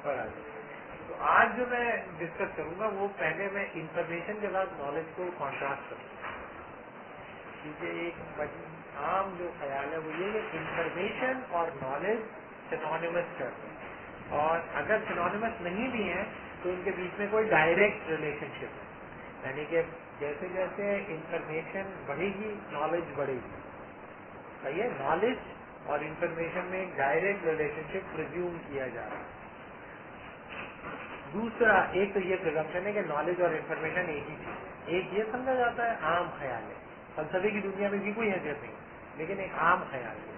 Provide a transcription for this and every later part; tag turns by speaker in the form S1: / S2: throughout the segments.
S1: پر آ جائیں. تو آج جو میں ڈسکس کروں گا وہ پہلے میں انفارمیشن کے ساتھ نالج کو کانٹراسٹ کروں گا, کیونکہ ایک عام جو خیال ہے وہ یہ کہ انفارمیشن اور نالج سینونیمس ٹرم ہے, اور اگر سینونیمس نہیں بھی ہیں تو ان کے بیچ میں کوئی ڈائریکٹ ریلیشن شپ ہے, یعنی کہ جیسے جیسے انفارمیشن بڑھے گی نالج بڑھے گی. صحیح ہے, نالج اور انفارمیشن میں ایک ڈائریکٹ ریلیشن شپ پرزیوم کیا جا رہا ہے. دوسرا ایک تو یہ پرزمپشن ہے کہ نالج اور انفارمیشن ایک ہی چیز ہے. ایک یہ سمجھا جاتا ہے, عام خیال ہے, فلسفے کی دنیا میں بھی کوئی حیثیت نہیں, لیکن ایک عام خیال ہے.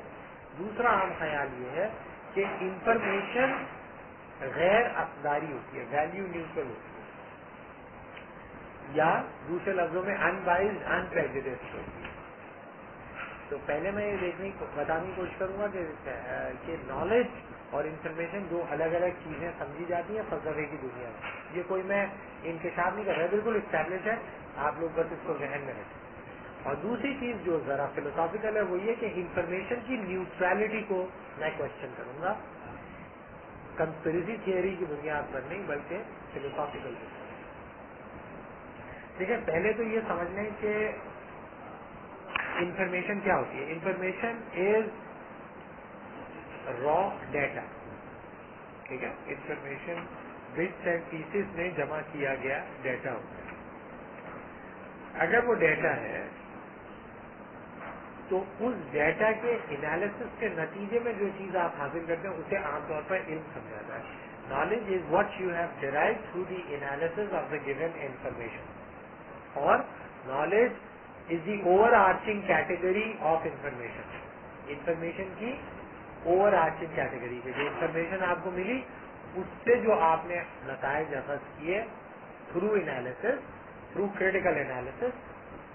S1: دوسرا عام خیال یہ ہے کہ انفارمیشن غیر اقداری ہوتی ہے, ویلیو نیوٹرل ہوتی ہے, یا دوسرے لفظوں میں ان بائزڈ ان پریجوڈسڈ ہوتی ہے. تو پہلے میں یہ بتانے کی کوشش کروں گا کہ نالج اور انفارمیشن دو الگ الگ چیزیں سمجھی جاتی ہیں فلسفے کی دنیا میں. یہ کوئی میں انکشاف نہیں کر رہا, بالکل اسٹیبلش ہے, آپ لوگ بس اس کو ذہن میں رکھیں. اور دوسری چیز جو ذرا فلسافیکل ہے وہ یہ کہ انفارمیشن کی نیوٹرلٹی کو میں کوشچن کروں گا, کنسپریسی تھیوری کی بنیاد پر نہیں بلکہ فلسافیکل بنیاد. دیکھیں, پہلے تو یہ سمجھ لیں کہ انفارمیشن کیا ہوتی ہے. انفارمیشن از را ڈیٹا, ٹھیک ہے, انفارمیشن بٹس اینڈ پیسز میں جمع کیا گیا ڈیٹا ہوتا ہے. اگر وہ ڈیٹا ہے تو اس ڈیٹا کے انالیسس کے نتیجے میں جو چیز آپ حاصل کرتے ہیں اسے عام طور پر علم سمجھا جاتا ہے. Knowledge is what you have derived through the analysis of the given information, اور knowledge is the overarching category of information. Information کی اوور آرچنگ کیٹیگری کے جو انفارمیشن آپ کو ملی اس سے جو آپ نے نتائج اخذ کیے through analysis, through critical analysis,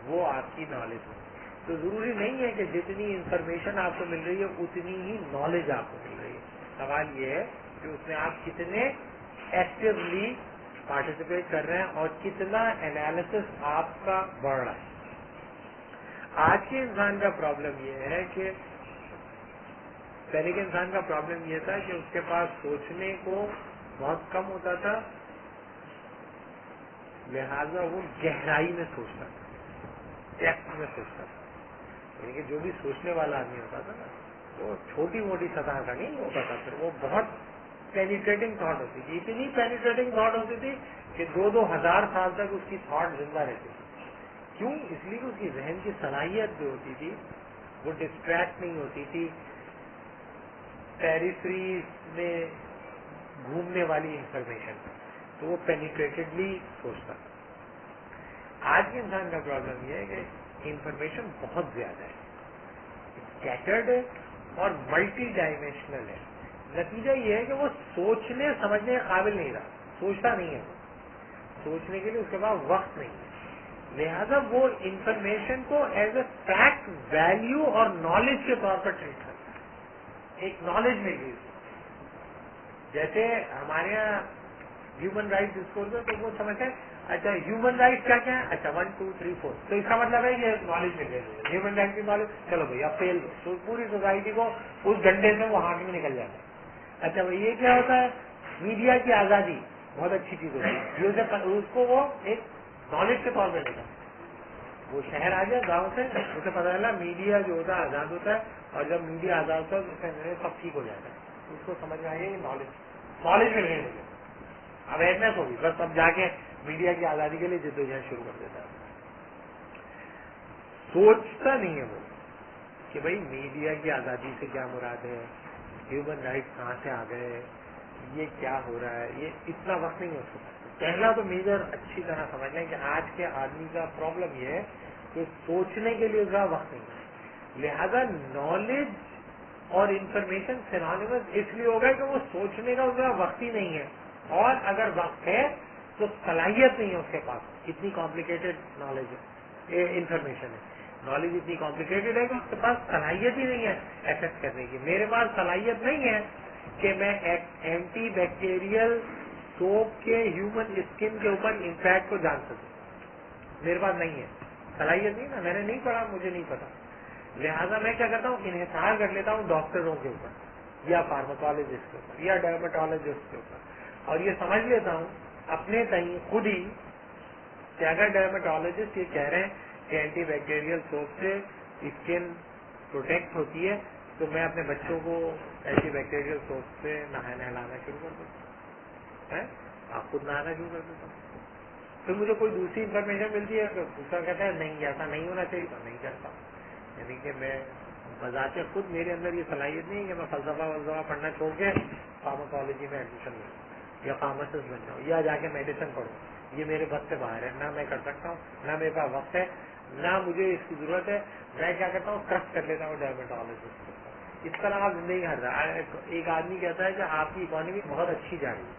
S1: وہ آپ کی نالج ہے. تو ضروری نہیں ہے کہ جتنی انفارمیشن آپ کو مل رہی ہے اتنی ہی نالج آپ کو مل رہی ہے. سوال یہ ہے کہ اس میں آپ کتنے ایکٹیولی پارٹیسپیٹ کر رہے ہیں اور کتنا انالیسس آپ کا بڑھ رہا ہے. آج کے انسان کا پرابلم یہ ہے کہ پہلے کے انسان کا پرابلم یہ تھا کہ اس کے پاس سوچنے کو بہت کم ہوتا تھا, لہذا وہ گہرائی میں سوچتا تھا, ڈیپتھ میں سوچتا تھا. یعنی کہ جو بھی سوچنے والا آدمی ہوتا تھا نا وہ چھوٹی موٹی سطح کا نہیں ہوتا تھا, پھر وہ بہت پینیٹریٹنگ تھاٹ ہوتی تھی. اتنی پینیٹریٹنگ تھاٹ ہوتی تھی کہ 2,000 سال تک اس کی تھاٹ زندہ رہتی تھی. کیوں؟ اس لیے کہ اس کی ذہن کی صلاحیت جو ہوتی تھی وہ ڈسٹریکٹ نہیں ہوتی تھی پیریفری میں گھومنے والی انفارمیشن, تو وہ پینیٹریٹڈلی سوچتا تھا. آج کے انسان کا پرابلم یہ ہے کہ انفارمیشن بہت زیادہ ہے, اسکیٹرڈ ہے اور ملٹی ڈائمینشنل ہے. نتیجہ یہ ہے کہ وہ سوچنے سمجھنے کے قابل نہیں رہا, سوچتا نہیں ہے, وہ سوچنے کے لیے اس کے پاس وقت نہیں ہے. لہذا وہ انفارمیشن کو ایز اے فیکٹ, ویلیو اور نالج کے طور پر ٹریٹ کرتا ہے, ایک نالج میں لی. جیسے ہمارے یہاں ہیومن رائٹس ڈسکورس ہے تو وہ سمجھتے ہیں اچھا ہیومن رائٹس کیا کیا ہے, اچھا 1 2 3 4, تو اس کا مطلب ہے یہ نالج مل گئی, ہیومن رائٹس کی نالج, چلو بھائی اب فیل, تو پوری سوسائٹی کو اس ڈنڈے سے وہ ہاتھ میں نکل جاتا ہے. اچھا بھائی یہ کیا ہوتا ہے, میڈیا کی آزادی بہت اچھی چیز ہوتی ہے, اس کو وہ ایک نالج کے طور پہ لیتا ہے. وہ شہر آ گیا گاؤں سے, اسے پتا چلا میڈیا جو ہوتا ہے آزاد ہوتا ہے, اور جب میڈیا آزاد ہوتا ہے تو اس سے سب ٹھیک ہو جاتا ہے. اس کو سمجھ میں آ گیا یہ نالج مل گئی مجھے, اویئرنیس ہوگی, بس اب جا کے میڈیا کی آزادی کے لیے جدوجہد شروع کر دیتا ہے. سوچتا نہیں ہے وہ کہ بھائی میڈیا کی آزادی سے کیا مراد ہے, ہیومن رائٹس کہاں سے آ گئے, یہ کیا ہو رہا ہے, یہ اتنا وقت نہیں ہو سکتا. پہلا تو میجر اچھی طرح سمجھ لیں کہ آج کے آدمی کا پرابلم یہ ہے کہ سوچنے کے لیے ذرا وقت نہیں ہے. لہذا نالج اور انفارمیشن سینونیمس اس لیے ہوگا کہ وہ سوچنے کا ذرا وقت ہی نہیں ہے, اور اگر وقت ہے تو صلاحیت نہیں ہے اس کے پاس. اتنی کمپلیکیٹڈ نالج ہے, انفارمیشن ہے, نالج اتنی کمپلیکیٹڈ ہے کہ اس کے پاس صلاحیت ہی نہیں ہے ایکسس کرنے کی. میرے پاس صلاحیت نہیں ہے کہ میں اینٹی بیکٹیریل سوپ کے ہیومن اسکن کے اوپر امپیکٹ کو جان سکوں, میرے پاس نہیں ہے, صلاحیت نہیں نا, میں نے نہیں پڑھا, مجھے نہیں پتا. لہذا میں کیا کرتا ہوں, انحصار کر لیتا ہوں ڈاکٹروں کے اوپر, یا فارماکالوجسٹ کے اوپر, یا ڈرمیٹالوجسٹ کے اوپر. اور یہ سمجھ لیتا ہوں اپنے تئیں خود ہی کہ اگر ڈرمیٹالوجسٹ یہ کہہ رہے ہیں کہ اینٹی بیکٹیریل سوپ سے اسکن پروٹیکٹ ہوتی ہے تو میں اپنے بچوں کو اینٹی بیکٹیریل سوپ سے نہلانا شروع کر دیتا ہوں. آپ خود نہانا شروع کر دیتا ہوں. پھر مجھے کوئی دوسری انفارمیشن ملتی ہے تو دوسرا کہتا ہے نہیں ایسا نہیں ہونا چاہیے تو نہیں کرتا. یعنی کہ میں بذات خود میرے اندر یہ صلاحیت نہیں ہے کہ میں فلسفہ پڑھنا چھوڑ کے فارماکالوجی میں ایڈمیشن لوں یا فارماسسٹ بن جاؤں یا جا کے میڈیسن پڑھوں. یہ میرے بس سے باہر ہے. نہ میں کر سکتا ہوں, نہ میرے پاس وقت ہے, نہ مجھے اس کی ضرورت ہے. میں کیا کرتا ہوں, ٹرسٹ کر لیتا ہوں ڈرمیٹالوجسٹ. اس طرح آپ زندگی ہر رہا ہے. ایک آدمی کہتا ہے کہ آپ کی اکانومی بہت اچھی جا رہی ہے,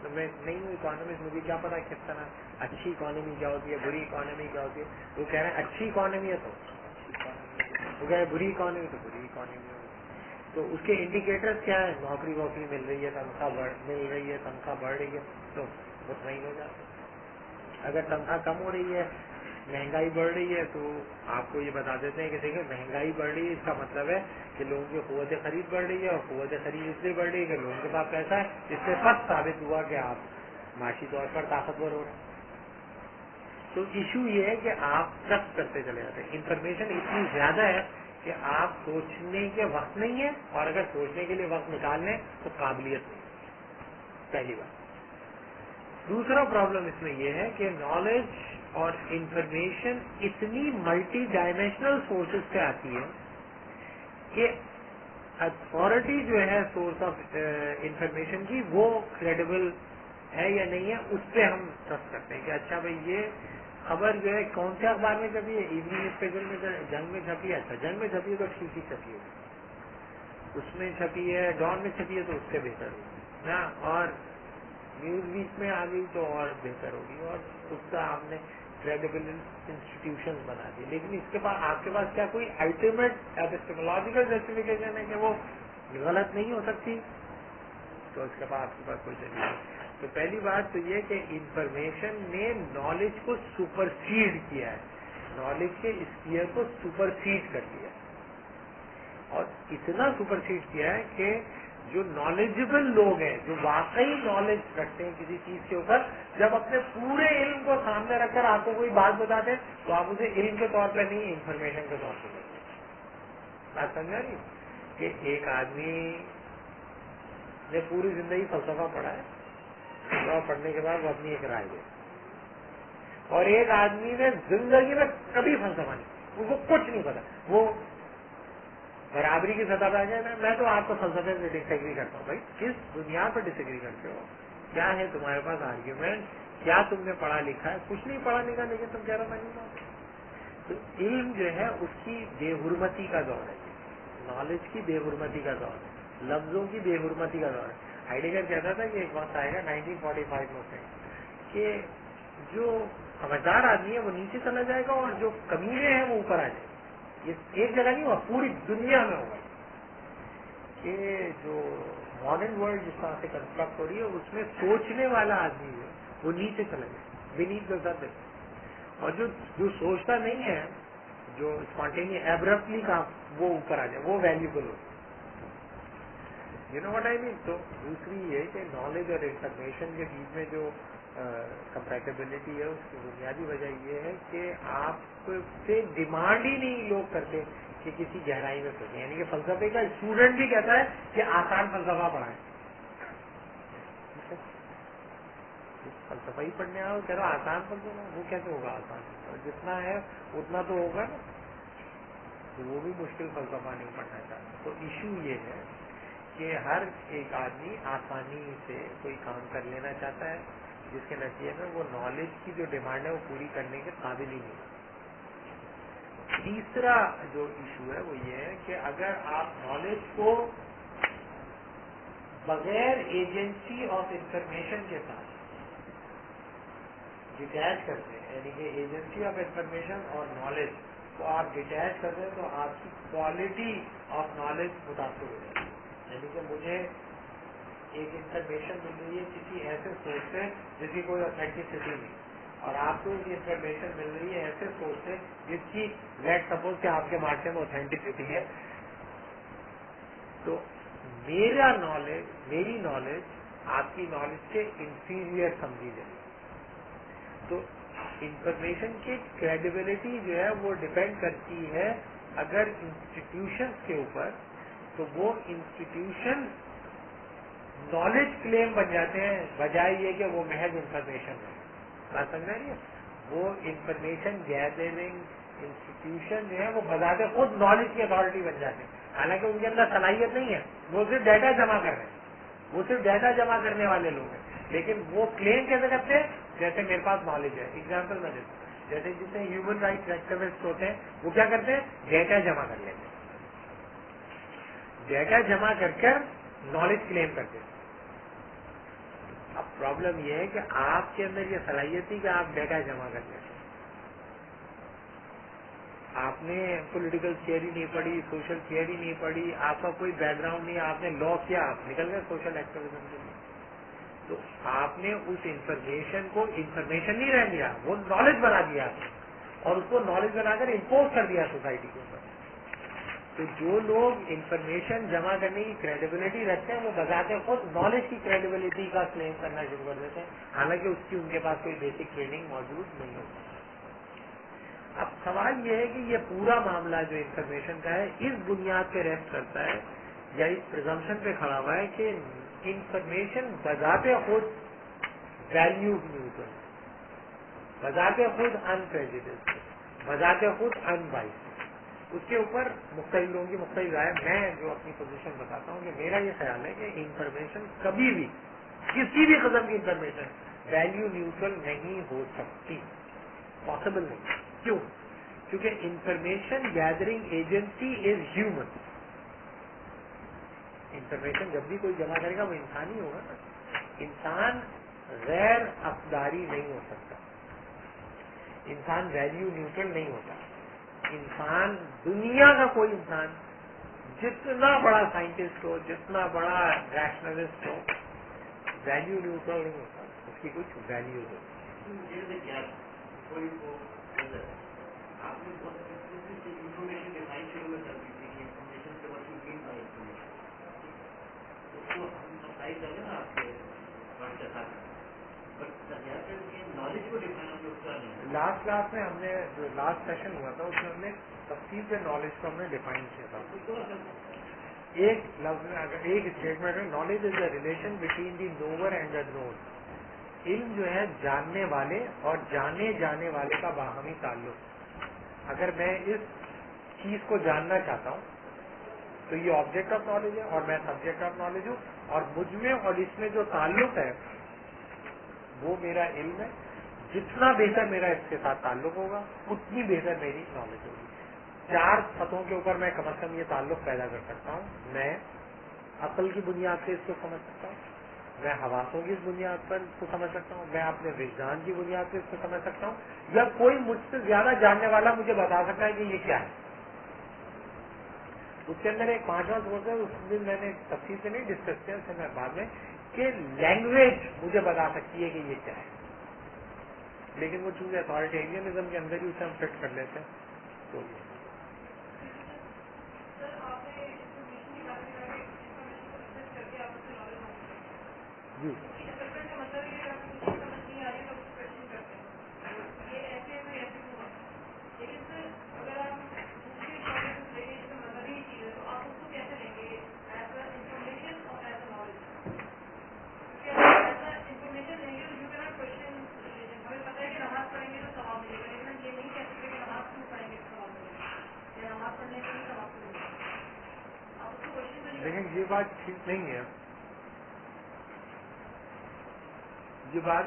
S1: تو میں نہیں ہوں اکانومسٹ, مجھے کیا پتا کس طرح اچھی اکانومی کیا ہوتی ہے, بری اکانومی کیا ہوتی ہے. وہ کہہ رہے ہیں اچھی اکانومی ہے تو اچھی اکانومی, وہ کہہ رہے ہیں بری اکانومی تو بری اکانومی ہوگی. تو اس کے انڈیکیٹر کیا ہے؟ نوکری ووکری مل رہی ہے, تنخواہ مل رہی ہے, تنخواہ بڑھ رہی ہے تو مطمئن ہو جاتے. اگر تنخواہ کم ہو رہی ہے, مہنگائی بڑھ رہی ہے, تو آپ کو یہ بتا دیتے ہیں کہ دیکھیں مہنگائی بڑھ رہی ہے, اس کا مطلب ہے کہ لوگوں کی قوت خرید بڑھ رہی ہے, اور قوت خرید اس لیے بڑھ رہی ہے کہ لوگوں کے پاس پیسہ ہے. اس سے سب ثابت ہوا کہ آپ معاشی طور پر طاقتور ہو رہے ہیں. تو ایشو یہ ہے کہ آپ ٹرسٹ کرتے چلے جاتے ہیں. انفارمیشن اتنی زیادہ ہے کہ آپ سوچنے کے وقت نہیں ہے, اور اگر سوچنے کے لیے وقت نکال لیں تو قابلیت نہیں. پہلی بات. دوسرا پرابلم اس میں یہ ہے کہ نالج اور انفارمیشن اتنی ملٹی ڈائمینشنل سورسز سے آتی ہے کہ اتھارٹی جو ہے سورس آف انفارمیشن کی وہ کریڈیبل ہے یا نہیں ہے, اس پہ ہم ٹرسٹ کرتے ہیں کہ اچھا بھائی یہ خبر جو ہے کون سے اخبار میں چھپی ہے, ایوننگ اسپیشل میں جنگ میں چھپی ہے, اچھا جنگ میں چھپی ہے تو ٹھیک ہی چھپی ہے, اس میں چھپی ہے, ڈان میں چھپی ہے تو اس سے بہتر ہوگی نا, اور نیوز ویک میں آ گئی تو اور بہتر ہوگی, اور اس کا آپ نے کریڈیبل انسٹیٹیوشن بنا دی. لیکن اس کے بعد آپ کے پاس کیا کوئی الٹیمیٹ ایپسٹیمولوجیکل جسٹیفیکیشن ہے کہ وہ غلط نہیں ہو سکتی؟ تو اس کے بعد آپ کے پاس کوئی دلیل نہیں. تو پہلی بات تو یہ کہ انفارمیشن نے نالج کو سپرسیڈ کیا ہے, نالج کے اسفیئر کو سپرسیڈ کر دیا, اور اتنا سپرسیڈ کیا ہے کہ جو نالجبل لوگ ہیں, جو واقعی نالج رکھتے ہیں کسی چیز کے اوپر, جب اپنے پورے علم کو سامنے رکھ کر آپ کو کوئی بات بتاتے ہیں تو آپ اسے علم کے طور پہ نہیں, انفارمیشن کے طور پہ لیتے ہیں. بات سمجھا نہیں کہ ایک آدمی نے پوری زندگی فلسفہ پڑھا ہے, فلسفہ پڑھنے کے بعد وہ اپنی ایک رائے دے, اور ایک آدمی نے زندگی میں کبھی فلسفہ نہیں, ان کو کچھ نہیں پتا, وہ برابری کی سطح پہ آ جائے. میں تو آپ کو فلسفے سے ڈس ایگری کرتا ہوں. بھائی کس بنیاد پر ڈس ایگری کرتے ہو؟ کیا ہے تمہارے پاس آرگیومنٹ؟ کیا تم نے پڑھا لکھا ہے؟ کچھ نہیں پڑھا لکھا, لیکن تم کہہ رہے ہو میں نہیں مانتا. تو علم جو ہے اس کی بے حرمتی کا دور ہے, نالج کی بے حرمتی کا دور ہے, لفظوں کی بے حرمتی کا دور ہے. ہائیڈگر کہتا تھا کہ ایک وقت آئے گا 1945 میں کہ جو سمجھدار آدمی ہے وہ نیچے چلا جائے گا, اور جو کمینے ہیں وہ اوپر آ جائے گا. یہ ایک جگہ نہیں ہوا, پوری دنیا میں ہوگا کہ جو ماڈرن ورلڈ جس طرح سے کنسٹرکٹ ہو رہی ہے اس میں سوچنے والا آدمی ہے وہ نیچے چلا جائے, بینیتھ دا سرفیس. اور جو سوچتا نہیں ہے, جو اسپونٹینیس ایبرپٹلی کا, وہ اوپر آ جائے, وہ ویلیوبل ہو. You know what I mean. تو دوسری یہ کہ نالج اور انفارمیشن کے بیچ میں جو کمپیٹیبلٹی ہے اس کی بنیادی وجہ یہ ہے کہ آپ سے ڈیمانڈ ہی نہیں لوگ کرتے کہ کسی گہرائی میں سوچیں. یعنی کہ فلسفے کا اسٹوڈنٹ بھی کہتا ہے کہ آسان فلسفہ پڑھائیں, فلسفہ ہی پڑھنے آؤ, کہہ رہا آسان فلسفہ, وہ کیسے ہوگا آسان؟ جتنا ہے اتنا تو ہوگا نا, تو وہ بھی مشکل فلسفہ نہیں پڑھنا چاہتا. تو ایشو یہ ہے کہ ہر ایک آدمی آسانی سے کوئی کام کر لینا چاہتا ہے, جس کے نتیجے میں وہ نالج کی جو ڈیمانڈ ہے وہ پوری کرنے کے قابل ہی نہیں. تیسرا جو ایشو ہے وہ یہ ہے کہ اگر آپ نالج کو بغیر ایجنسی آف انفارمیشن کے ساتھ ڈیٹیچ کرتے ہیں, یعنی کہ ایجنسی آف انفارمیشن اور نالج کو آپ ڈیٹیچ کرتے ہیں تو آپ کی کوالٹی آف نالج متاثر ہو جاتی ہے. یعنی کہ مجھے ایک انفارمیشن مل رہی ہے کسی ایسے سورس سے جس کی کوئی اوتھینٹسٹی نہیں, اور آپ کو ایک انفارمیشن مل رہی ہے ایسے سورس سے جس کی لیٹ سپوز کہ آپ کے مارکے میں اوتھینٹسٹی ہے. تو میری نالج آپ کی نالج کے انفیریئر سمجھی جائے. تو انفارمیشن کی کریڈیبلٹی جو ہے وہ ڈپینڈ کرتی ہے اگر انسٹیٹیوشنس کے اوپر, تو وہ انسٹیٹیوشن نالج کلیم بن جاتے ہیں بجائے یہ کہ وہ محض انفارمیشن ہے. بات سمجھ رہی ہے؟ وہ انفارمیشن گیدرنگ انسٹیٹیوشن جو ہے وہ بذات خود نالج کی اتھارٹی بن جاتے ہیں, حالانکہ ان کے اندر صلاحیت نہیں ہے, وہ صرف ڈیٹا جمع کر رہے ہیں, وہ صرف ڈیٹا جمع کرنے والے لوگ ہیں. لیکن وہ کلیم کیسے کرتے ہیں؟ جیسے میرے پاس نالج ہے. اگزامپل میں دیتا ہوں, جیسے جتنے ہیومن رائٹس ایکٹیوسٹ ہوتے ہیں وہ کیا کرتے ہیں؟ ڈیٹا جمع کر لیتے ہیں, ڈیٹا جمع کر نالج کلیم کرتے ہیں. اب پرابلم یہ ہے کہ آپ کے اندر یہ صلاحیت تھی کہ آپ ڈیٹا جمع کر لیتے. آپ نے پولیٹیکل تھیوری نہیں پڑھی, سوشل تھیوری نہیں پڑھی, آپ کا کوئی بیک گراؤنڈ نہیں, آپ نے لا کیا, آپ نکل گئے سوشل ایکٹیویزم کے لیے. تو آپ نے اس انفارمیشن کو انفارمیشن نہیں رہ دیا, وہ نالج بنا دیا آپ نے, اور اس کو نالج بنا کر امپوز کر دیا سوسائٹی کے اوپر. تو جو لوگ انفارمیشن جمع کرنے کی کریڈیبلٹی رکھتے ہیں وہ بذات خود نالج کی کریڈیبلٹی کا کلیم کرنا شروع کر دیتے ہیں, حالانکہ اس کی ان کے پاس کوئی بیسک ٹریننگ موجود نہیں ہوتی. اب سوال یہ ہے کہ یہ پورا معاملہ جو انفارمیشن کا ہے اس بنیاد پہ ریسٹ کرتا ہے یا اس پرزمپشن پہ کھڑا ہوا ہے کہ انفارمیشن بذات خود ویلیو نیوٹرل, بذات خود انپریجڈسڈ, بذات خود انبائسڈ. اس کے اوپر مختلف لوگوں کی مختلف رائے. میں جو اپنی پوزیشن بتاتا ہوں کہ میرا یہ خیال ہے کہ انفارمیشن کبھی بھی, کسی بھی قسم کی انفارمیشن ویلیو نیوٹرل نہیں ہو سکتی, پاسبل نہیں. کیوں؟ کیونکہ information gathering agency is human. Information جب بھی کوئی جمع کرے گا وہ انسان ہی ہوگا نا. انسان غیر افداری نہیں ہو سکتا, انسان ویلیو نیوٹرل نہیں ہوتا. انسان, دنیا کا کوئی انسان جتنا بڑا سائنٹسٹ ہو, جتنا بڑا ریشنلسٹ ہو, ویلیو نیوٹرل نہیں ہوتا, اس کی کچھ ویلیو ہو. آپ نے بہت انفارمیشن ڈیفائن شروع میں کر دی تھی کہ انفارمیشن سے what you mean by information, اس کو ہم اپلائی کر دیں نا آپ کے ورڈ کے ساتھ. بٹ نالج کو ڈیفائن ہم لوگ کر رہے ہیں. لاسٹ کلاس میں ہم نے جو لاسٹ سیشن ہوا تھا اس میں ہم نے تفصیل سے نالج کو ہم نے ڈیفائن کیا تھا. ایک لفظ میں اگر ایک اسٹیٹمنٹ ہے, knowledge is the relation between the knower and the known. علم جو ہے جاننے والے اور جانے جانے والے کا باہمی تعلق. اگر میں اس چیز کو جاننا چاہتا ہوں تو یہ آبجیکٹ آف نالج ہے اور میں سبجیکٹ آف نالج ہوں, اور مجھ میں اور اس میں جو تعلق ہے وہ میرا علم ہے. جتنا بہتر میرا اس کے ساتھ تعلق ہوگا اتنی بہتر میری نالج ہوگی. 4 سطحوں کے اوپر میں کم از کم یہ تعلق پیدا کر سکتا ہوں. میں عقل کی بنیاد سے اس کو سمجھ سکتا ہوں, میں حواسوں کی بنیاد پر اس کو سمجھ سکتا ہوں, میں اپنے وجدان کی بنیاد سے اس کو سمجھ سکتا ہوں, یا کوئی مجھ سے زیادہ جاننے والا مجھے بتا سکتا ہے کہ یہ کیا ہے. اس کے اندر ایک 5واں سورس ہے, اس دن میں نے تفصیل سے نہیں ڈسکس کیا, اس سے میں بعد میں, کہ لینگویج مجھے بتا سکتی ہے کہ یہ کیا ہے. لیکن وہ چونکہ اتھارٹیرینزم کے اندر ہی اسے ہم فٹ کر لیتے ہیں. تو جی لیکن یہ بات ٹھیک نہیں ہے. یہ بات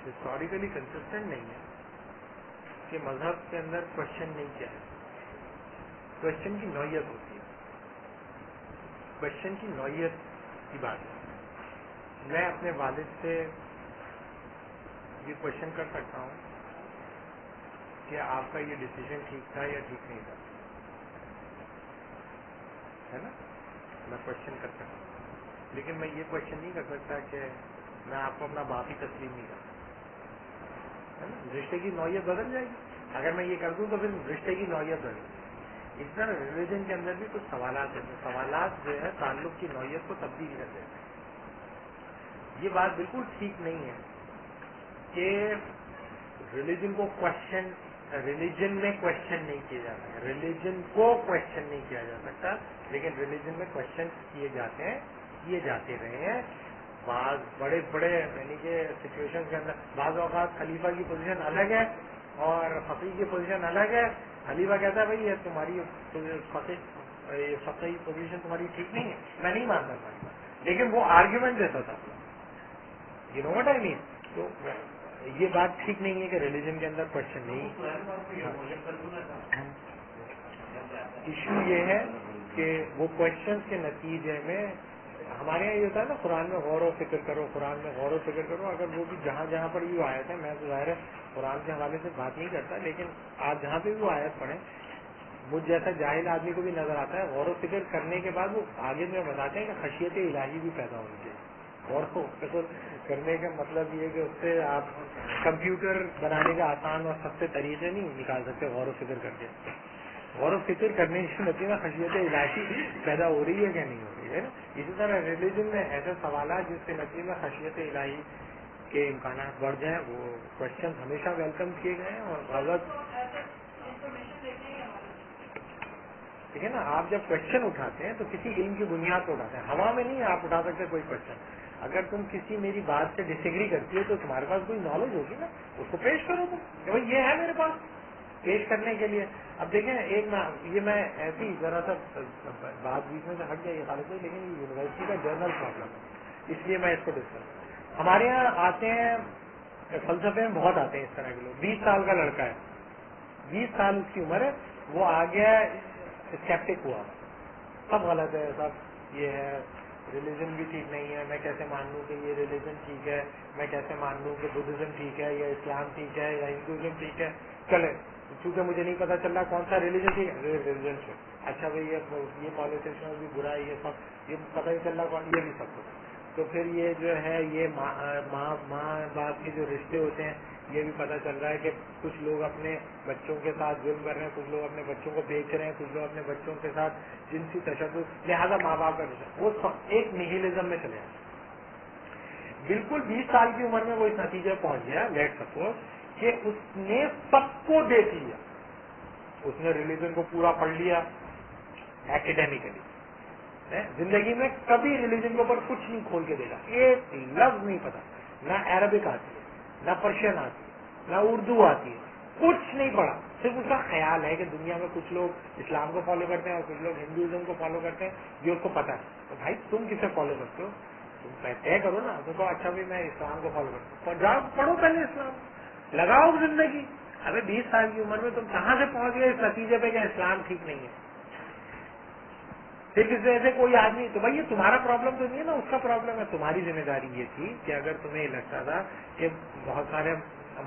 S1: ہسٹوریکلی کنسسٹنٹ نہیں ہے کہ مذہب کے اندر کوشچن نہیں کیا ہے. کوشچن کی نوعیت ہوتی ہے, کوشچن کی نوعیت کی بات ہے. میں اپنے والد سے یہ کوشچن کر سکتا ہوں کہ آپ کا یہ ڈیسیژن ٹھیک تھا یا ٹھیک نہیں تھا, ہے نا. میں کوشچن کر سکتا ہوں, لیکن میں یہ کوشچن نہیں کر سکتا کہ میں آپ کو اپنا باپ ہی تسلیم نہیں کرتا, ہے نا. رشتے کی نوعیت بدل جائے گی. اگر میں یہ کر دوں تو پھر رشتے کی نوعیت بدل گی. اس طرح ریلیجن کے اندر بھی کچھ سوالات ہیں، سوالات جو ہے تعلق کی نوعیت کو تبدیل کر دیتے ہیں. یہ بات بالکل ٹھیک نہیں ہے کہ ریلیجن کو ریلیجن میں کوشچن نہیں کیا جا سکتا، ریلیجن کو کوشچن نہیں کیا جا سکتا، لیکن ریلیجن میں کوشچن کیے جاتے رہے ہیں. بعض بڑے یعنی کہ سچویشن کے اندر بعض اوقات خلیفہ کی پوزیشن الگ ہے اور فقیہ کی پوزیشن الگ ہے. خلیفہ کہتا ہے بھائی یہ تمہاری فقیہ پوزیشن تمہاری ٹھیک نہیں ہے، میں نہیں مانتا تمہاری بات، لیکن وہ آرگیومنٹ دیتا تھا. You know what I mean. تو یہ بات ٹھیک نہیں ہے کہ ریلیجن کے اندر کوشچن نہیں. ایشو یہ ہے کہ وہ کوشچنس کے نتیجے میں ہمارے یہاں یہ ہوتا ہے نا قرآن میں غور و فکر کرو، قرآن میں غور و فکر کرو. اگر وہ بھی جہاں جہاں پر یہ آیت ہے، میں تو ظاہر ہے قرآن کے حوالے سے بات نہیں کرتا، لیکن آپ جہاں پہ بھی وہ آیت پڑھیں، مجھ جیسا جاہل آدمی کو بھی نظر آتا ہے غور و فکر کرنے کے بعد وہ آگے میں بتاتے ہیں کہ خشیت الہی بھی پیدا ہونی چاہیے. غور و فکر کرنے کا مطلب یہ ہے کہ اس سے آپ کمپیوٹر بنانے کا آسان اور سستے طریقے نہیں نکال سکتے. غور و فکر کر کے غور و فکر کرنے کے نتیجے میں خشیت الہی پیدا ہو رہی ہے کہ نہیں ہو رہی ہے. اسی طرح ریلیجن میں ایسے سوالات جس کے نتیجے میں خشیت الہی کے امکانات بڑھ جائیں، وہ کوشچن ہمیشہ ویلکم کیے گئے ہیں. اور غلط ٹھیک ہے نا، آپ جب کوشچن اٹھاتے ہیں تو کسی علم کی بنیاد پہ اٹھاتے ہیں، ہوا میں نہیں آپ اٹھا سکتے کوئی کوشچن. اگر تم کسی میری بات سے ڈس ایگری کرتی ہو تو تمہارے پاس کوئی نالج ہوگی نا، اس کو پیش کرو تم کہ بھائی یہ ہے میرے پاس پیش کرنے کے لیے. اب دیکھیں یہ میں ایسی ذرا سا بات بیچ میں سے ہٹ جائے خالد بھائی، لیکن یہ یونیورسٹی کا جرنل پرابلم ہے، اس لیے میں اس کو ڈسکس. ہمارے یہاں آتے ہیں فلسفے میں بہت آتے ہیں اس طرح کے لوگ. 20 سال کا لڑکا ہے، 20 سال اس کی عمر ہے، وہ آ گیا اسکیپٹک ہوا، سب غلط ہے، سب یہ ہے، ریلیجن بھی ٹھیک نہیں ہے، میں کیسے مان لوں کہ یہ ریلیجن ٹھیک ہے، میں کیسے مان لوں کہ بدھزم ٹھیک ہے یا اسلام ٹھیک ہے یا ہندوازم ٹھیک ہے. چلے چونکہ مجھے نہیں پتا چل رہا کون سا ریلیجن ٹھیک ہے، ریلیجن سے اچھا بھائی یہ پالیٹیشن بھی برا ہے، یہ سب یہ پتہ نہیں چل رہا کون، یہ بھی سب کچھ. تو پھر یہ جو ہے یہ ماں باپ کے جو رشتے ہوتے ہیں یہ بھی پتہ چل رہا ہے کہ کچھ لوگ اپنے بچوں کے ساتھ ظلم کر رہے ہیں، کچھ لوگ اپنے بچوں کو بیچ رہے ہیں، کچھ لوگ اپنے بچوں کے ساتھ جنسی تشدد، لہذا ماں باپ کا رشتہ وہ ایک نیہیلزم میں چلے جاتے. بالکل 20 سال کی عمر میں وہ اس نتیجے پہنچ گیا، لیٹ سپوز کہ اس نے سب کو دیکھ لیا، اس نے ریلیجن کو پورا پڑھ لیا ایکڈیمیکلی، زندگی میں کبھی ریلیجن کے اوپر کچھ نہیں کھول کے دیکھا، ایک لفظ نہیں پتا، نہ عربک آتی ہے، نہ پرشین آتی ہے، نہ اردو آتی ہے، کچھ نہیں پڑھا. صرف اس کا خیال ہے کہ دنیا میں کچھ لوگ اسلام کو فالو کرتے ہیں اور کچھ لوگ ہندوازم کو فالو کرتے ہیں، یہ اس کو پتا ہے. تو بھائی تم کسے فالو کرتے ہو؟ تم طے کرو نا. تم کہو اچھا بھی میں اسلام کو فالو کرتا ہوں، جاؤ پڑھو پہلے اسلام، لگاؤ زندگی. ابھی 20 سال کی عمر میں تم کہاں سے پہنچ گئے اس نتیجے پہ کہ اسلام ٹھیک نہیں ہے؟ صرف اس وجہ سے کوئی آدمی، تو بھائی یہ تمہارا پرابلم تو نہیں ہے نا، اس کا پرابلم ہے. تمہاری ذمہ داری یہ تھی کہ اگر تمہیں یہ لگتا تھا کہ بہت سارے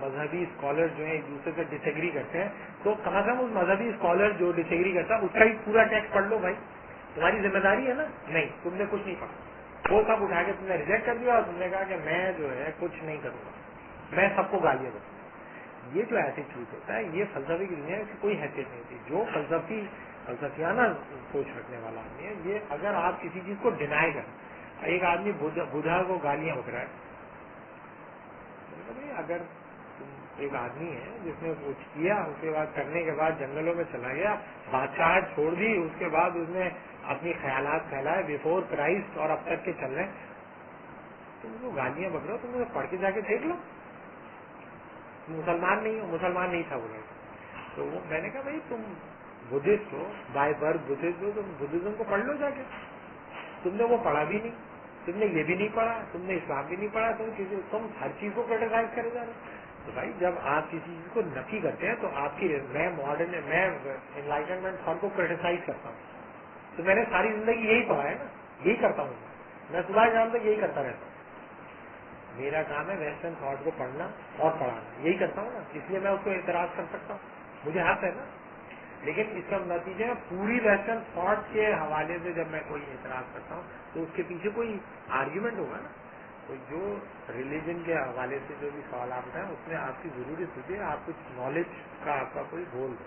S1: مذہبی اسکالر جو ہیں ایک دوسرے سے ڈس ایگری کرتے ہیں، تو کم از کم اس مذہبی اسکالر جو ڈس ایگری کرتا ہے اس کا ہی پورا ٹیکسٹ پڑھ لو. بھائی تمہاری ذمہ داری ہے نا. نہیں، تم نے کچھ نہیں پڑھا، وہ سب اٹھا کے تم نے ریجیکٹ کر دیا اور تم نے کہا کہ میں جو ہے کچھ نہیں کروں گا، میں سب کو گالیاں دوں گا. یہ جو ایٹیٹیوڈ ہوتا ہے یہ فلسفے کی دنیا کی کوئی حیثیت نہیں ہوتی. جو فلسفیانہ سوچ رکھنے والا آدمی ہے، یہ اگر آپ کسی چیز کو ڈینائی کریں، ایک آدمی بدھا کو گالیاں بک رہا ہے، اگر ایک آدمی ہے جس نے کچھ کیا، اس کے بعد کرنے کے بعد جنگلوں میں چلا گیا، بادشاہ چھوڑ دی، اس کے بعد اس نے اپنی خیالات پھیلائے بفور کرائسٹ اور اب تک کے چل رہے ہیں، تم کو گالیاں بک رہے ہو، تم پڑھ کے جا کے دیکھ لو. مسلمان نہیں ہو، مسلمان نہیں تھا وہ لڑکا. تو میں نے کہا بھائی تم بدھسٹ ہو، بائی برتھ بدھسٹ ہو، تم بدھزم کو پڑھ لو جا کے. تم نے وہ پڑھا بھی نہیں، تم نے یہ بھی نہیں پڑھا، تم نے اسلام بھی نہیں پڑھا، تم ہر چیز کو کریٹیسائز کرے جا رہے ہو. تو بھائی جب آپ کسی چیز کو نفی کرتے ہیں تو آپ کی، میں انلائٹنمنٹ تھاٹ کو کریٹیسائز کرتا ہوں، تو میں نے ساری زندگی یہی پڑھا ہے نا، یہی کرتا ہوں میں صبح شام تک یہی کرتا رہتا ہوں. میرا کام ہے ویسٹرن تھاٹ کو پڑھنا اور پڑھانا، یہی کرتا ہوں نا، اس لیے میں اس کو اعتراض کر سکتا ہوں، مجھے حق ہے نا. لیکن اس کا نتیجہ پوری ویسٹرن تھاٹ کے حوالے سے جب میں کوئی اعتراض کرتا ہوں تو اس کے پیچھے کوئی آرگیومنٹ ہوگا نا. تو جو ریلیجن کے حوالے سے جو بھی سوال آپ ہیں اس میں آپ کی ضروری ہوتی ہے آپ کچھ نالج کا آپ کا کوئی گول ہو.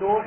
S1: 2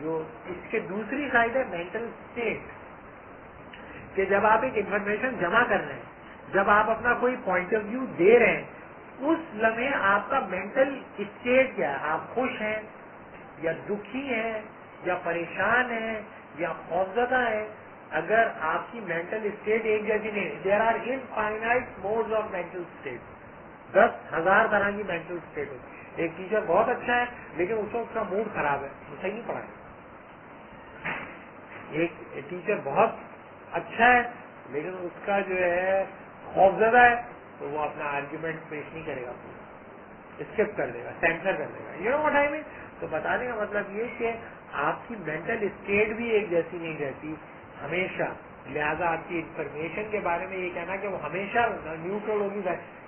S1: جو اس کے دوسری سائڈ ہے مینٹل اسٹیٹ، کہ جب آپ ایک انفارمیشن جمع کر رہے ہیں، جب آپ اپنا کوئی پوائنٹ آف ویو دے رہے ہیں، اس لمحے آپ کا مینٹل اسٹیٹ کیا ہے؟ آپ خوش ہیں یا دکھی ہیں یا پریشان ہیں یا خوفزدہ ہیں؟ اگر آپ کی مینٹل اسٹیٹ ایک جیسی نہیں ہے، there are infinite modes of mental state, 10,000 طرح کی مینٹل اسٹیٹ ہوتی ہے. ایک ٹیچر بہت اچھا ہے لیکن اس وقت اس کا موڈ خراب ہے، وہ صحیح نہیں پڑھائے. ایک ٹیچر بہت اچھا ہے لیکن اس کا جو ہے خوفزدہ ہے، تو وہ اپنا آرگیومنٹ پیش نہیں کرے گا، اسکپ کر دے گا، سینسر کر دے گا. یہ what I mean؟ تو بتانے کا مطلب یہ کہ آپ کی مینٹل اسٹیٹ بھی ایک جیسی نہیں رہتی ہمیشہ. لہذا آپ کی انفارمیشن کے بارے میں یہ کہنا کہ وہ ہمیشہ نیوٹرل ہوگی،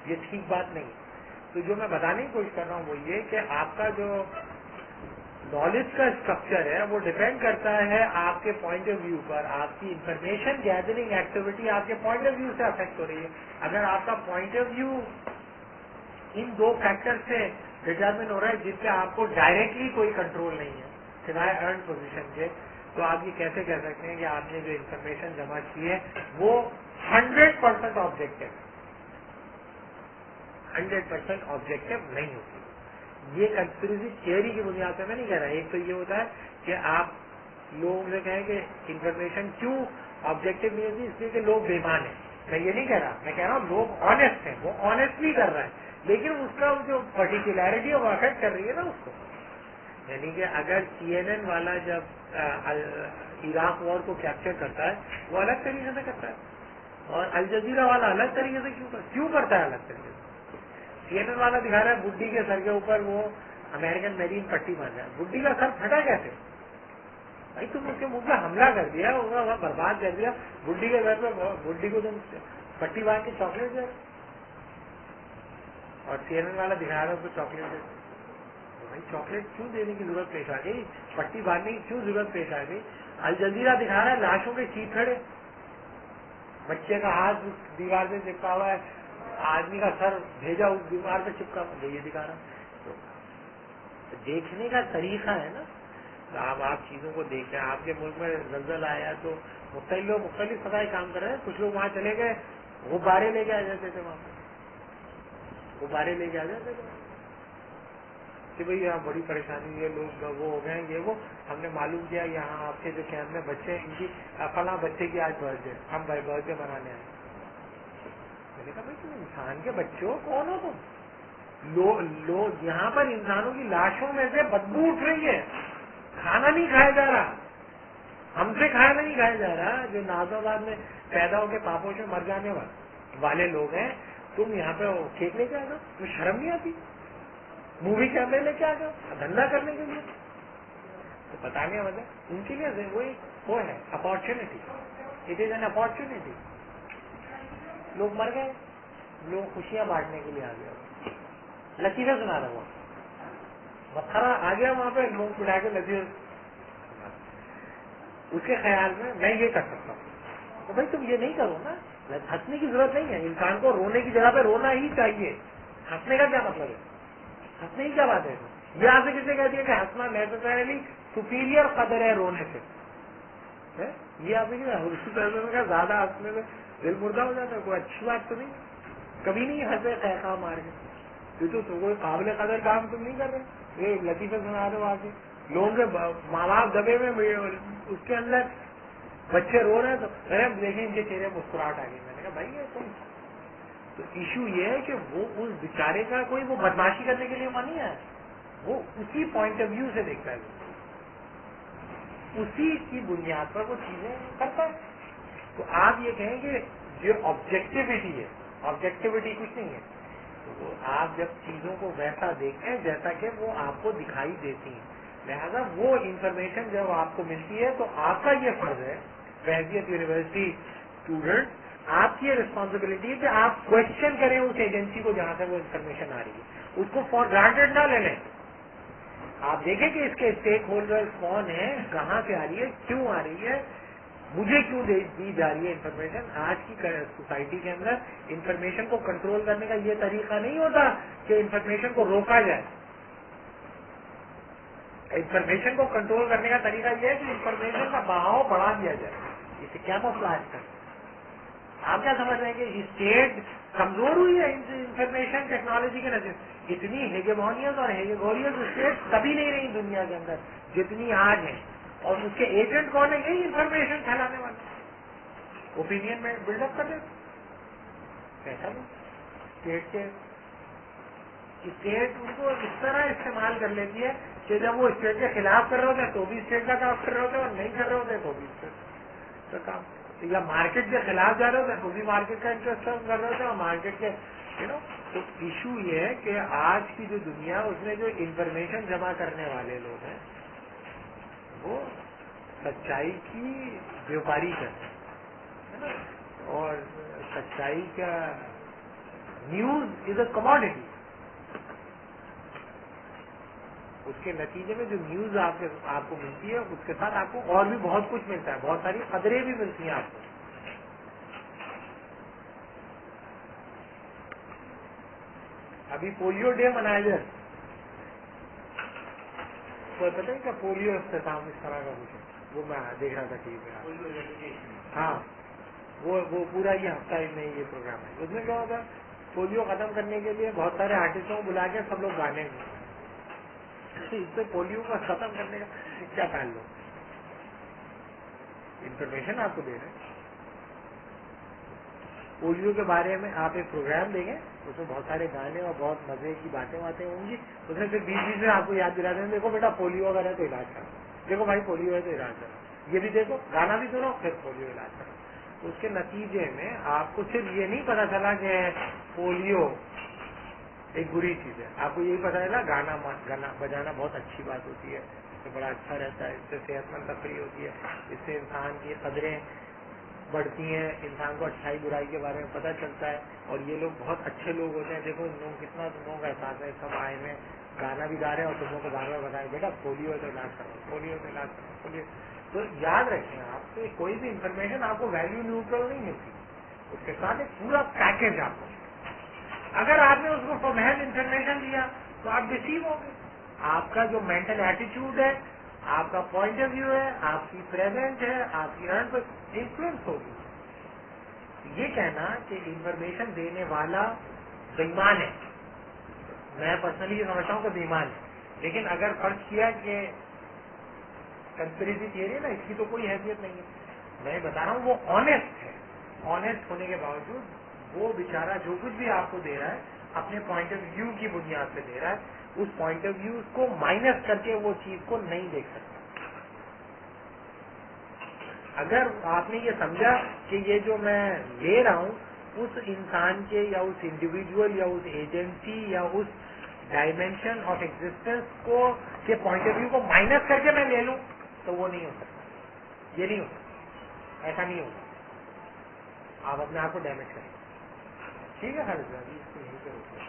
S1: یہ ٹھیک بات نہیں. تو جو میں بتانے کی کوشش کر رہا ہوں وہ یہ کہ آپ کا جو نالج کا اسٹرکچر ہے وہ ڈپینڈ کرتا ہے آپ کے پوائنٹ آف ویو پر. آپ کی انفارمیشن گیدرنگ ایکٹیویٹی آپ کے پوائنٹ آف ویو سے افیکٹ ہو رہی ہے. اگر آپ کا پوائنٹ آف ویو ان دو فیکٹر سے ڈٹرمن ہو رہا ہے جن پہ آپ کو ڈائریکٹلی کوئی کنٹرول نہیں ہے سوائے ارن پوزیشن کے، تو آپ یہ کیسے کہہ سکتے ہیں کہ آپ نے جو انفارمیشن جمع کی ہے وہ 100% آبجیکٹو 100% آبجیکٹو نہیں ہوتی. یہ کنسپریسی تھیوری کی بنیاد پہ میں نہیں کہہ رہا. ایک تو یہ ہوتا ہے کہ آپ لوگوں سے کہیں کہ انفارمیشن کیوں آبجیکٹو نہیں ہوتی، اس لیے کہ لوگ بےمان ہیں. میں یہ نہیں کہہ رہا، میں کہہ رہا ہوں لوگ آنےسٹ ہیں، وہ آنےسٹلی کر رہے ہیں، لیکن اس کا جو پرٹیکولرٹی ہے وہ افیکٹ کر رہی ہے نا اس کو. یعنی کہ اگر CNN والا جب عراق وار کو کیپچر کرتا ہے وہ الگ طریقے سے کرتا ہے، اور الجزیرہ والا الگ طریقے سے کیوں کرتا ہے الگ طریقے سے. CNN والا دکھا رہا ہے بڈھی کے سر کے اوپر وہ امریکن میرین پٹی باندھا ہے، بڈھی کا سر پھٹا کیسے؟ بھائی تم اس کے منہ پہ حملہ کر دیا، وہ برباد کر دیا. بڈھی کے گھر پہ بڈھی کو تم پٹی باندھ کے چاکلیٹ دے، اور CNN والا دکھا رہا ہے اس کو چاکلیٹ دے. بھائی چاکلیٹ کیوں دینے کی ضرورت پیش آ گئی؟ پٹی باندھنے کی کیوں ضرورت پیش آ گئی؟ الجزیرہ دکھا رہا ہے لاشوں کے چیت کھڑے، بچے کا ہاتھ دیوار سے چپکا ہوا ہے، آدمی کا سر بھیجا اس دیوار پہ چپکا ہوا، یہ دکھا رہا ہے. تو دیکھنے کا طریقہ ہے نا. تو آپ چیزوں کو دیکھتے ہیں. آپ کے ملک میں زلزلہ آیا تو مختلف لوگ مختلف سطح کام کر رہے ہیں. کچھ لوگ وہاں چلے گئے، غبارے لے کے آ جاتے تھے، وہاں پہ غبارے لے کے آ جاتے تھے کہ بھئی یہاں بڑی پریشانی ہوئی ہے، لوگ وہ ہو گئے ہیں، یہ وہ. ہم نے معلوم کیا یہاں آپ کے جو کیمپ میں بچے ہیں، ان کی فلاں بچے کی آج برتھ ڈے، ہم برتھ ڈے منانے آئے. میں نے کہا بھائی تم انسان کے بچے ہو، کون ہو تم؟ لوگ یہاں پر انسانوں کی لاشوں میں سے بدبو اٹھ رہی ہے، کھانا نہیں کھایا جا رہا، ہم سے کھانا نہیں کھایا جا رہا. جو ناز آباد میں پیدا ہو کے پاپوں سے مر جانے والے لوگ ہیں، تم یہاں پہ کیک لے کے آ جاؤ، تمہیں شرم نہیں آتی؟ مووی کیمرے لے کے آ جاؤ دھندا کرنے کے لیے. تو پتا نہیں مطلب ان کے لیے وہ ہے opportunity, it is an opportunity. لوگ مر گئے، لوگ خوشیاں بانٹنے کے لیے آ گئے، لطیفہ سنا رہا وہ مسخرہ آ گیا وہاں پہ، لوگ بٹھا کے لطیفہ. اس کے خیال میں یہ کر سکتا ہوں. تو بھائی تم یہ نہیں کرو نا. ہنسنے کی ضرورت نہیں ہے، انسان کو رونے کی جگہ پہ رونا ہی چاہیے. ہنسنے کا کیا مطلب ہے؟ ہنسنے کی کیا بات ہے؟ یہ آپ سے کسے کہتی ہے کہ ہنسنا نیسیسریلی سپیریئر قدر ہے رونے سے؟ یہ آپ نے کہا زیادہ ہنسنے میں دل مردہ ہو جاتا ہے، کوئی اچھی بات تو نہیں. کبھی نہیں ہنسے خیخا مار کے، یہ تو کوئی قابل قدر کام تم نہیں کر رہے. یہ لطیفے سنا رہے ہو آ کے، لوگوں کے ماں باپ دبے میں اس کے اندر بچے رو رہے ہیں، تو دیکھیں ان کے چہرے مسکراہٹ آ گئی. میں نے کہا بھائی یہ تم، تو ایشو یہ ہے کہ وہ اس بیچارے کا کوئی وہ بدماشی کرنے کے لیے وہاں نہیں ہے، وہ اسی پوائنٹ آف ویو سے دیکھتا ہے، اسی کی بنیاد پر وہ چیزیں کرتا ہے. تو آپ یہ کہیں کہ جو آبجیکٹیوٹی ہے، آبجیکٹیوٹی کچھ نہیں ہے. تو آپ جب چیزوں کو ویسا دیکھتے ہیں جیسا کہ وہ آپ کو دکھائی دیتی ہیں، لہذا وہ انفارمیشن جب آپ کو ملتی ہے تو آپ کا یہ فرض ہے بحیثیت یونیورسٹی اسٹوڈنٹ، آپ کی یہ ریسپانسبلٹی ہے کہ آپ کوشچن کریں اس ایجنسی کو جہاں سے وہ انفارمیشن آ رہی ہے، اس کو فار گرانٹیڈ نہ لے لیں. آپ دیکھیں کہ اس کے اسٹیک ہولڈر کون ہیں، کہاں سے آ رہی ہے، کیوں آ رہی ہے، مجھے کیوں دی جا رہی ہے انفارمیشن. آج کی سوسائٹی کے اندر انفارمیشن کو کنٹرول کرنے کا یہ طریقہ نہیں ہوتا کہ انفارمیشن کو روکا جائے. انفارمیشن کو کنٹرول کرنے کا طریقہ یہ ہے کہ انفارمیشن کا بہاؤ بڑھا دیا جائے, اسے کیموفلیج کر. آپ کیا سمجھ رہے ہیں کہ اسٹیٹ کمزور ہوئی ہے انفارمیشن ٹیکنالوجی کے نظر؟ اتنی ہیگیمونیس اور ہیگوریس اسٹیٹ کبھی نہیں رہی دنیا کے اندر جتنی آج ہیں, اور اس کے ایجنٹ کون ہے؟ یہی انفارمیشن پھیلانے والے, اوپینین میں بلڈ اپ کر دیتے. ایسا نہیں, اسٹیٹ ان کو اس طرح استعمال کر لیتی ہے کہ جب وہ اسٹیٹ کے خلاف کر رہے ہوتے ہیں تو بھی اسٹیٹ کا کام کر رہے ہوتے ہیں, اور نہیں کر رہے ہوتے تو بھی اسٹیٹ کا کام, یا مارکیٹ کے خلاف جا رہے ہوتے ہیں تو بھی مارکیٹ کا انٹرسٹ کر رہے ہوتے ہیں, اور مارکیٹ کے تو ایشو یہ ہے کہ آج کی جو دنیا اس میں جو انفارمیشن جمع کرنے والے لوگ ہیں وہ سچائی کی بیوپاری کرتے ہیں, اور سچائی کا نیوز از اے کموڈٹی. اس کے نتیجے میں جو نیوز آپ کو ملتی ہے اس کے ساتھ آپ کو اور بھی بہت کچھ ملتا ہے, بہت ساری خبریں بھی ملتی ہیں آپ کو. ابھی پولیو ڈے منایا جائے, پتہ ہے کیا پولیو اختتام اس طرح کا کچھ ہے, وہ میں دیکھ رہا تھا ٹی وی پہ. ہاں وہ پورا یہ ہفتہ میں یہ پروگرام ہے. اس میں کیا ہوتا ہے, پولیو ختم کرنے کے لیے بہت سارے آرٹسٹوں کو بلا کے سب لوگ گانے گے. اس سے پولیو کو ختم کرنے کا کیا تعلق؟ انفارمیشن آپ کو دے رہے ہیں. پولیو کے بارے میں آپ ایک پروگرام دیں گے, اس میں بہت سارے گانے اور بہت مزے کی باتیں ہوں گی. اس میں پھر بیچ میں آپ کو یاد دلا دیں, دیکھو بیٹا پولیو اگر ہے تو علاج کرو, دیکھو بھائی پولیو ہے تو علاج کرو, یہ بھی دیکھو, گانا بھی سنو, پھر پولیو علاج کرو. اس کے نتیجے میں آپ کو صرف یہ نہیں پتا چلا کہ پولیو ایک بری چیز ہے, آپ کو یہی پتا چلا گانا بجانا بہت اچھی بات ہوتی ہے, اس سے بڑا اچھا رہتا ہے, اس سے صحت مند تفریح ہوتی ہے, اس سے انسان کی قدریں بڑھتی ہیں, انسان کو اچھائی برائی کے بارے میں پتہ چلتا ہے, اور یہ لوگ بہت اچھے لوگ ہوتے ہیں. دیکھو ان لوگ کتنا تم لوگوں کا احساس ہے, سب آئے میں گانا بھی گا رہے ہیں اور تم لوگوں کو بار بار بتائیں بیٹا پولیو ہے تو علاج کرو, پولیو ہے تو علاج کرو, پولیو. تو یاد رکھیں آپ کو کوئی بھی انفارمیشن آپ کو ویلیو نیوٹرل نہیں ملتی, اس کے ساتھ ایک پورا پیکج آپ کو. اگر آپ نے اس کو فمہد انفارمیشن دیا تو آپ ڈسیو ہو گے. آپ کا جو مینٹل ایٹیچیوڈ ہے, آپ کا پوائنٹ آف ویو ہے, آپ کی پریزنٹ ہے, آپ کی ارن پر انفلوئنس ہوگی. یہ کہنا کہ انفارمیشن دینے والا بےایمان ہے, میں پرسنلی یہ سمجھتا ہوں کہ بےایمان ہے. لیکن اگر فرض کیا کہ کنسپریسی تھیوری ہے نا, اس کی تو کوئی حیثیت نہیں ہے. میں بتا رہا ہوں وہ آنےسٹ ہے, آنےسٹ ہونے کے باوجود وہ بیچارہ جو کچھ بھی آپ کو دے رہا ہے اپنے پوائنٹ آف ویو کی بنیاد پہ دے رہا ہے, اس پوائنٹ آف ویو کو مائنس کر کے وہ چیز کو نہیں دیکھ سکتا. اگر آپ نے یہ سمجھا کہ یہ جو میں لے رہا ہوں اس انسان کے یا اس انڈیویجول یا اس ایجنسی یا اس ڈائمینشن آف ایگزسٹنس کو کے پوائنٹ آف ویو کو مائنس کر کے میں لے لوں, تو وہ نہیں ہو سکتا. یہ نہیں ہو سکتا, ایسا نہیں ہوگا. آپ اپنے آپ کو ڈیمیج کریں. ٹھیک ہے خالد صاحب, اس کو یہیں پہ روکتے ہیں.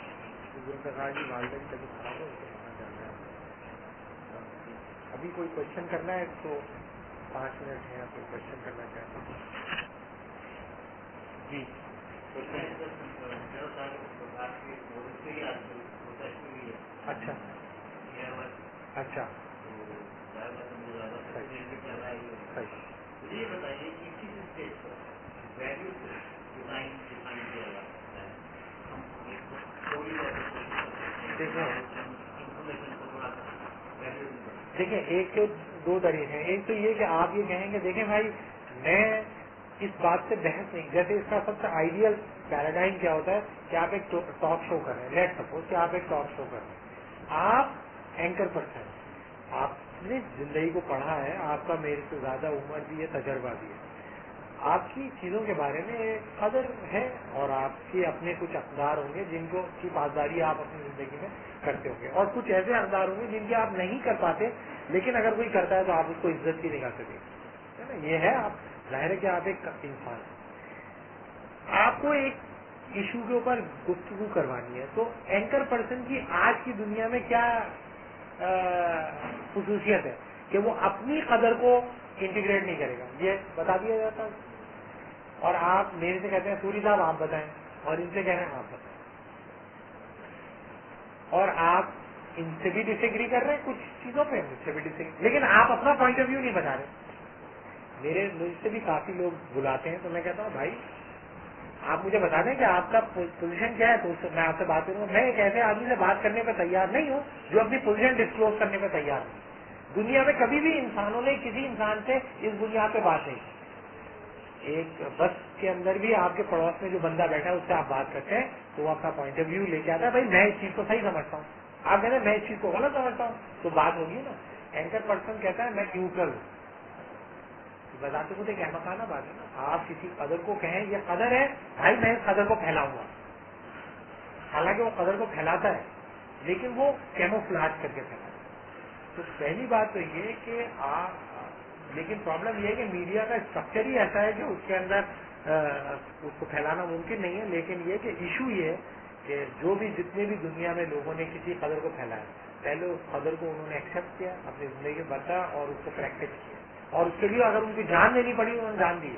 S1: ذوالفقار جی والدہ کی طبیعت خراب ہے, ان کو وہاں جانا ہے. ابھی کوئی کوشچن کرنا ہے تو 5 منٹ ہے, آپ کوئی کوشچن کرنا چاہتے ہیں؟ جی اچھا اچھا
S2: یہ بتائیے کہ کس اسٹیج پر ویلیو ڈیزائن کیا جاتا ہے. ہم تھوڑی انفارمیشن کو تھوڑا ویلیو.
S1: دیکھیں, ایک تو 2 طریقے ہیں. ایک تو یہ کہ آپ یہ کہیں گے دیکھیں بھائی میں اس بات سے بحث نہیں, جیسے اس کا سب سے آئیڈیل پیراڈائم کیا ہوتا ہے کہ آپ ایک ٹاک شو کر رہے ہیں. لیٹ سپوز کہ آپ ایک ٹاک شو کر رہے ہیں, آپ اینکر پرسن, آپ نے زندگی کو پڑھا ہے, آپ کا میرے سے زیادہ عمر بھی ہے, تجربہ بھی ہے, آپ کی چیزوں کے بارے میں قدر ہے, اور آپ کے اپنے کچھ اقدار ہوں گے جن کو کی پاسداری آپ اپنی زندگی میں کرتے ہوں گے, اور کچھ ایسے اقدار ہوں گے جن کے آپ نہیں کر پاتے, لیکن اگر کوئی کرتا ہے تو آپ اس کو عزت کی نگاہ سے دیکھیں. ہے نا, یہ ہے. آپ ظاہر ہے کہ آپ ایک انسان ہیں, آپ کو ایک ایشو کے اوپر گفتگو کروانی ہے, تو اینکر پرسن کی آج کی دنیا میں کیا خصوصیت ہے کہ وہ اپنی قدر کو انٹیگریٹ نہیں کرے گا, یہ بتا دیا جاتا ہے. اور آپ میرے سے کہتے ہیں سوری صاحب آپ بتائیں, اور ان سے کہہ رہے ہیں آپ بتائیں, اور آپ ان سے بھی ڈس ایگری کر رہے ہیں کچھ چیزوں پہ, مجھ سے بھی ڈس ایگری, لیکن آپ اپنا پوائنٹ آف ویو نہیں بتا رہے. مجھ سے بھی کافی لوگ بلاتے ہیں تو میں کہتا ہوں بھائی آپ مجھے بتا دیں کہ آپ کا پوزیشن کیا ہے, تو میں آپ سے بات کروں گا. میں ایک ایسے آدمی سے بات کرنے پہ تیار نہیں ہوں جو اپنی پوزیشن ڈسکلوز کرنے پہ تیار نہیں. دنیا میں کبھی بھی انسانوں نے کسی انسان سے اس بنیاد پہ بات نہیں کی. ایک بس کے اندر بھی آپ کے پڑوس میں جو بندہ بیٹھا ہے اس سے آپ بات کرتے ہیں تو وہ اپنا پوائنٹ آف ویو لے کے آتا ہے, بھائی میں اس چیز کو صحیح سمجھتا ہوں, آپ کہتے ہیں میں اس چیز کو غلط سمجھتا ہوں, تو بات ہوگی نا. اینکر پرسن کہتا ہے میں نیوٹرل ہوں, بتاتے خود ایک احمقانہ بات ہے نا. آپ کسی قدر کو کہیں یہ قدر ہے, بھائی میں اس قدر کو پھیلاؤں گا, حالانکہ وہ قدر کو پھیلاتا ہے لیکن وہ کیموفلاج کر کے پھیلاتا ہے. تو پہلی بات تو یہ کہ آپ, لیکن پرابلم یہ ہے کہ میڈیا کا اسٹرکچر ہی ایسا ہے کہ اس کے اندر اس کو پھیلانا ممکن نہیں ہے. لیکن یہ کہ ایشو یہ ہے کہ جو بھی جتنے بھی دنیا میں لوگوں نے کسی قدر کو پھیلایا, پہلے اس قدر کو انہوں نے ایکسیپٹ کیا, اپنی زندگی میں برتا اور اس کو پریکٹس کیا, اور اس کے لیے اگر ان کی جان دینی پڑی انہوں نے جان دی.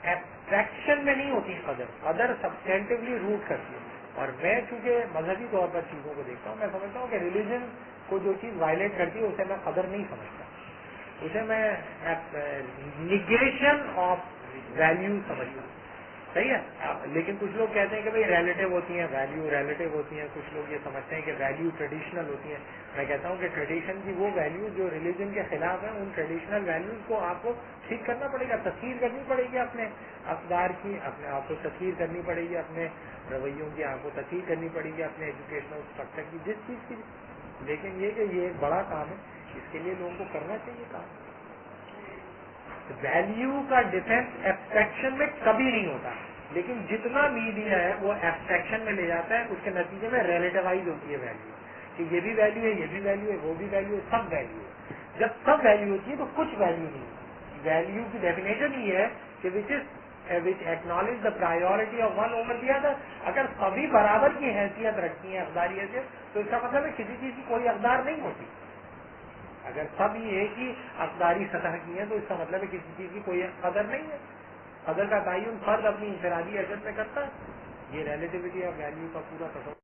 S1: ایبسٹریکشن میں نہیں ہوتی قدر, قدر سبسٹینٹیولی روٹ کرتی ہے. اور میں چونکہ مذہبی طور پر چیزوں کو دیکھتا ہوں, میں سمجھتا ہوں کہ ریلیجن کو جو چیز وائلیٹ کرتی ہے اسے میں قدر نہیں سمجھتا, اسے میں نگیشن آف ویلیو سمجھتا ہوں. صحیح ہے. لیکن کچھ لوگ کہتے ہیں کہ بھائی ریلیٹو ہوتی ہیں, ویلیو ریلیٹو ہوتی ہیں. کچھ لوگ یہ سمجھتے ہیں کہ ویلیو ٹریڈیشنل ہوتی ہیں. میں کہتا ہوں کہ ٹریڈیشن کی وہ ویلیو جو ریلیجن کے خلاف ہیں, ان ٹریڈیشنل ویلیوز کو آپ کو ٹھیک کرنا پڑے گا, تسخیر کرنی پڑے گی اپنے اقدار کی, اپنے آپ کو تسخیر کرنی پڑے گی, اپنے رویوں کی آپ کو تسخیر کرنی پڑے گی, اپنے ایجوکیشنل اسٹرکچر کی, جس چیز کی. لیکن یہ کہ یہ ایک بڑا کام ہے, اس کے لیے لوگوں کو کرنا چاہیے کام. ویلیو کا ڈیفینس ایبسٹریکشن میں کبھی نہیں ہوتا, لیکن جتنا میڈیا ہے وہ ایبسٹریکشن میں لے جاتا ہے, اس کے نتیجے میں ریلیٹیوائز ہوتی ہے ویلیو, کہ یہ بھی ویلیو ہے, یہ بھی ویلیو ہے, وہ بھی ویلیو ہے, سب ویلیو ہے. جب سب ویلیو ہوتی ہے تو کچھ ویلیو نہیں ہوتی. ویلیو کی ڈیفینیشن یہ ہے کہ which acknowledge the priority of one over the other. اگر سبھی برابر کی حیثیت رکھتی ہیں, اقداری حیثیت, تو اس کا مطلب ہے کسی چیز کی کوئی اقدار نہیں ہوتی. اگر سب یہ ایک ہی اقداری سطح کی ہیں تو اس کا مطلب ہے کسی چیز کی کوئی قدر نہیں ہے. قدر کا تعین فرد اپنی انفرادی حیثیت میں کرتا ہے. یہ ریلیٹیوٹی آف ویلیو کا پورا تصور